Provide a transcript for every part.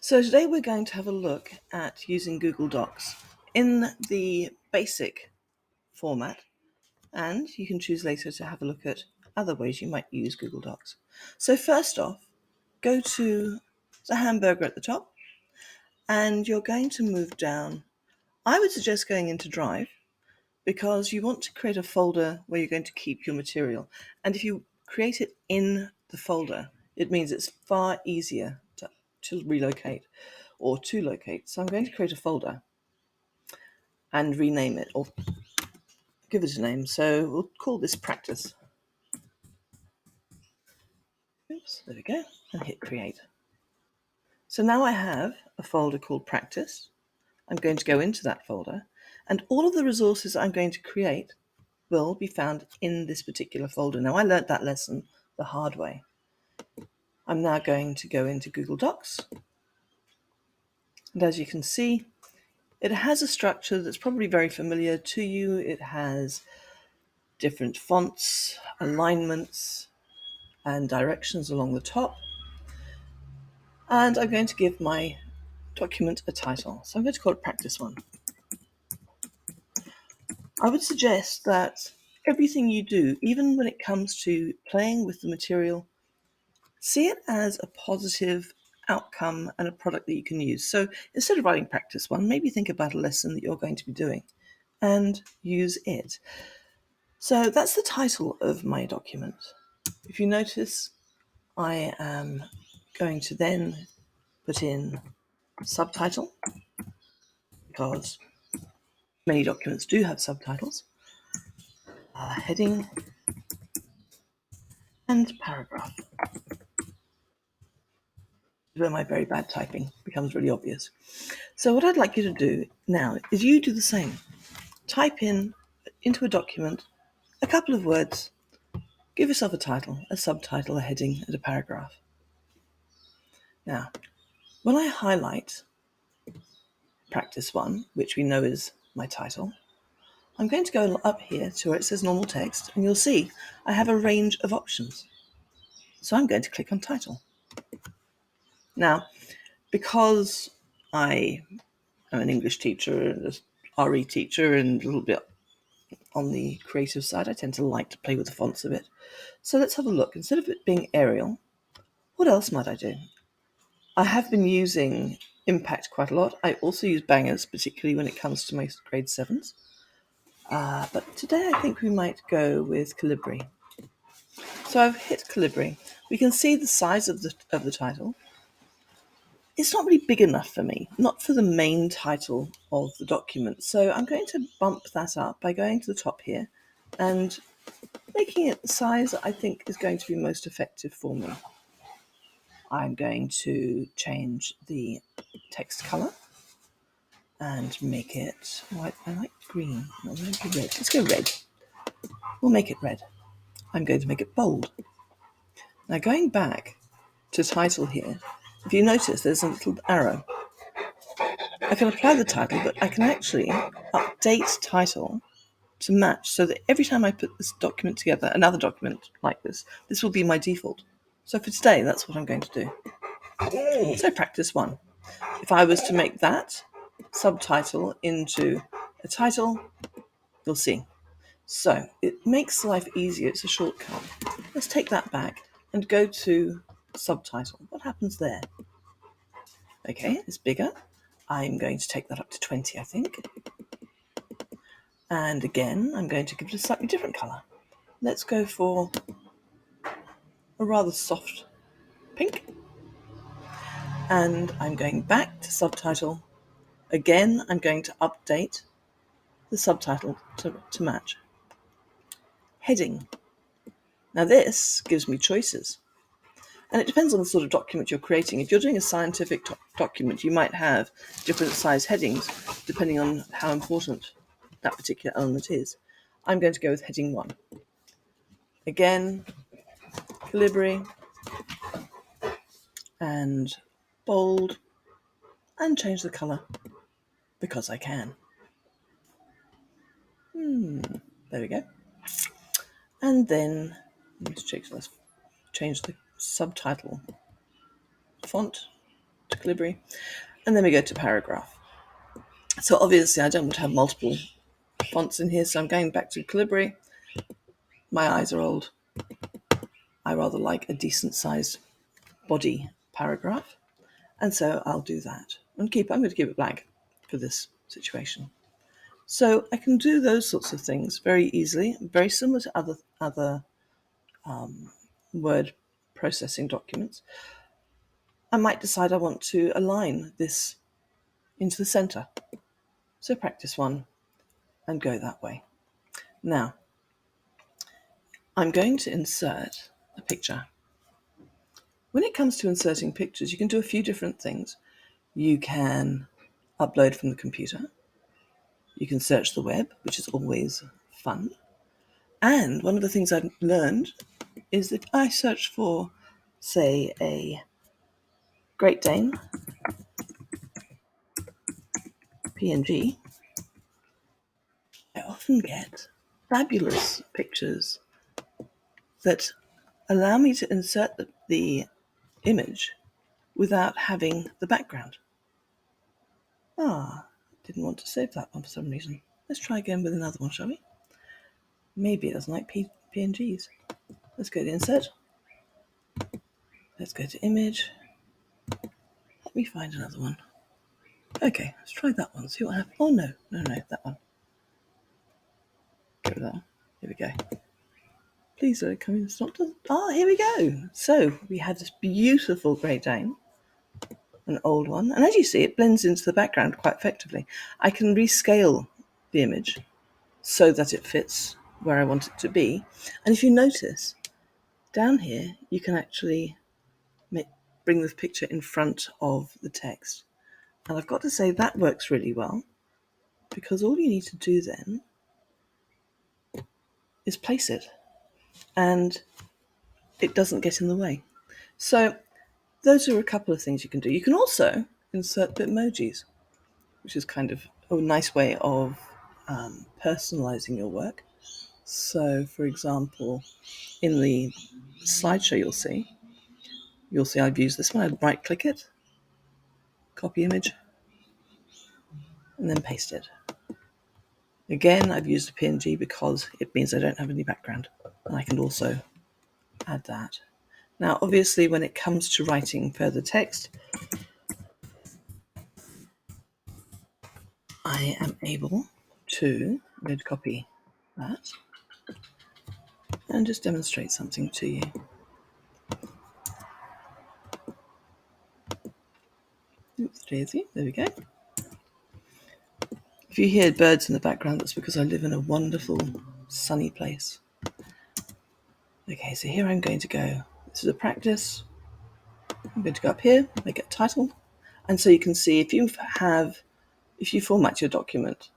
So today we're going to have a look at using Google Docs in the basic format, and you can choose later to have a look at other ways you might use Google Docs. So first off, go to the hamburger at the top, and you're going to move down. I would suggest going into Drive because you want to create a folder where you're going to keep your material. And if you create it in the folder, it means it's far easier to relocate or to locate. So I'm going to create a folder and rename it or give it a name. So we'll call this practice. Oops, there we go, and hit create. So now I have a folder called practice. I'm going to go into that folder, and all of the resources I'm going to create will be found in this particular folder. Now I learnt that lesson the hard way. I'm now going to go into Google Docs, and as you can see, it has a structure that's probably very familiar to you. It has different fonts, alignments, and directions along the top. And I'm going to give my document a title. So I'm going to call it Practice 1. I would suggest that everything you do, even when it comes to playing with the material, see it as a positive outcome and a product that you can use. So instead of writing Practice 1, maybe think about a lesson that you're going to be doing and use it. So that's the title of my document. If you notice, I am going to then put in subtitle, because many documents do have subtitles, heading, and paragraph, where my very bad typing becomes really obvious. So what I'd like you to do now is you do the same. Type into a document a couple of words, give yourself a title, a subtitle, a heading, and a paragraph. Now, when I highlight Practice 1, which we know is my title, I'm going to go up here to where it says normal text, and you'll see I have a range of options. So I'm going to click on title. Now, because I am an English teacher and a RE teacher and a little bit on the creative side, I tend to like to play with the fonts a bit. So let's have a look. Instead of it being Arial, what else might I do? I have been using Impact quite a lot. I also use Bangers, particularly when it comes to my grade 7s. But today I think we might go with Calibri. So I've hit Calibri. We can see the size of the title. It's not really big enough for me, not for the main title of the document. So I'm going to bump that up by going to the top here and making it the size I think is going to be most effective for me. I'm going to change the text color and make it white. I like green. No, maybe red. Let's go red. We'll make it red. I'm going to make it bold. Now going back to title here, if you notice there's a little arrow. I can apply the title, but I can actually update title to match so that every time I put this document together, another document like this will be my default. So for today, that's what I'm going to do. So Practice 1. If I was to make that subtitle into a title, you'll see. So it makes life easier. It's a shortcut. Let's take that back and go to subtitle. What happens there? Okay, it's bigger. I'm going to take that up to 20, I think. And again, I'm going to give it a slightly different color. Let's go for a rather soft pink. And I'm going back to subtitle. Again, I'm going to update the subtitle to match. Heading. Now this gives me choices. And it depends on the sort of document you're creating. If you're doing a scientific document, you might have different size headings depending on how important that particular element is. I'm going to go with heading 1. Again, Calibri, and bold, and change the color because I can. There we go. And then I need to change the subtitle font to Calibri, and then we go to paragraph. So obviously I don't want to have multiple fonts in here, so I'm going back to Calibri. My eyes are old. I rather like a decent sized body paragraph, and so I'll do that. I'm going to keep it blank for this situation. So I can do those sorts of things very easily, very similar to other word processing documents. I might decide I want to align this into the center. So practice one and go that way. Now, I'm going to insert a picture. When it comes to inserting pictures, you can do a few different things. You can upload from the computer. You can search the web, which is always fun. And one of the things I've learned is that I search for, say, a Great Dane PNG, I often get fabulous pictures that allow me to insert the image without having the background. Didn't want to save that one for some reason. Let's try again with another one, shall we? Maybe it doesn't like PNGs. Let's go to insert. Let's go to image. Let me find another one. Okay, let's try that one. See what happens. Oh, no, that one. Get rid of that one. Here we go. Please don't come in. It's not. Here we go. So we have this beautiful Great Dane, an old one, and as you see, it blends into the background quite effectively. I can rescale the image so that it fits where I want it to be. And if you notice, down here, you can actually bring the picture in front of the text. And I've got to say that works really well, because all you need to do then is place it, and it doesn't get in the way. So those are a couple of things you can do. You can also insert Bitmojis, which is kind of a nice way of personalizing your work. So, for example, in the slideshow you'll see I've used this one. I'd right-click it, copy image, and then paste it. Again, I've used a PNG because it means I don't have any background, and I can also add that. Now, obviously, when it comes to writing further text, I am able to copy that and just demonstrate something to you. Oops, Daisy, there we go. If you hear birds in the background, that's because I live in a wonderful, sunny place. Okay, so here I'm going to go. This is a practice. I'm going to go up here, make it a title. And so you can see if you format your document,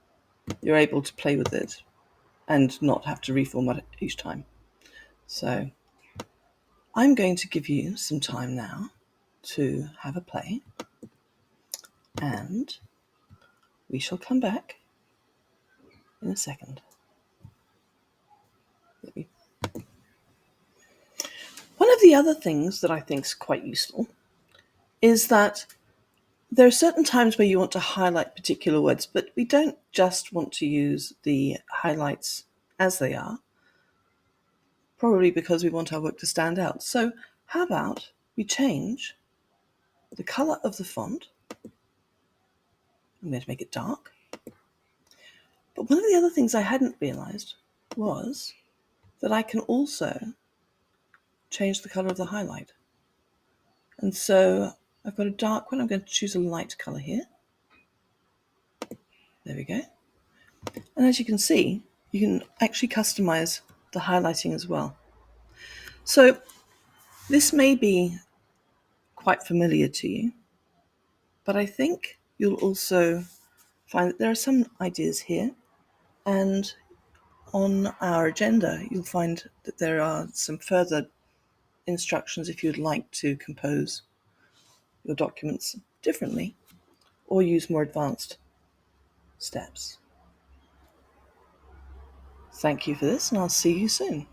you're able to play with it and not have to reformat it each time. So I'm going to give you some time now to have a play, and we shall come back in a second. One of the other things that I think is quite useful is that there are certain times where you want to highlight particular words, but we don't just want to use the highlights as they are, probably because we want our work to stand out. So how about we change the color of the font? I'm going to make it dark. But one of the other things I hadn't realized was that I can also change the color of the highlight. And so I've got a dark one. I'm going to choose a light color here. There we go. And as you can see, you can actually customize the highlighting as well. So this may be quite familiar to you, but I think you'll also find that there are some ideas here, and on our agenda you'll find that there are some further instructions if you'd like to compose your documents differently or use more advanced steps. Thank you for this, and I'll see you soon.